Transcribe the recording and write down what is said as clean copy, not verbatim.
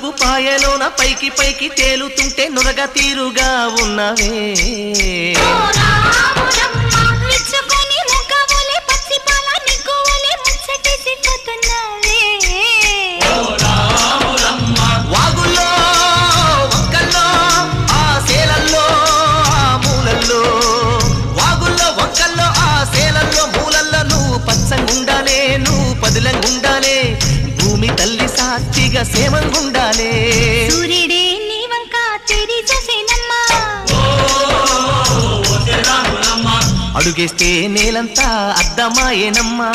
పరుగు పాయలోన పైకి పైకి తేలుతుంటే నురగ తీరుగా ఉన్నవే వాగుల్లో వంకల్లో ఆ సేలల్లో ఆ మూలల్లో వాగుల్లో వంకల్లో ఆ సేలల్లో మూలల్లో నువ్వు పచ్చంగుండాలే నువ్వు పదిలంగుండాలే భూమి తల్లి సాక్షిగా సేమంగుండాలే సూర్యుడే నీ వంక తిరి చూసేనమ్మా అడుగేస్తే నేలంతా అద్దమాయేనమ్మా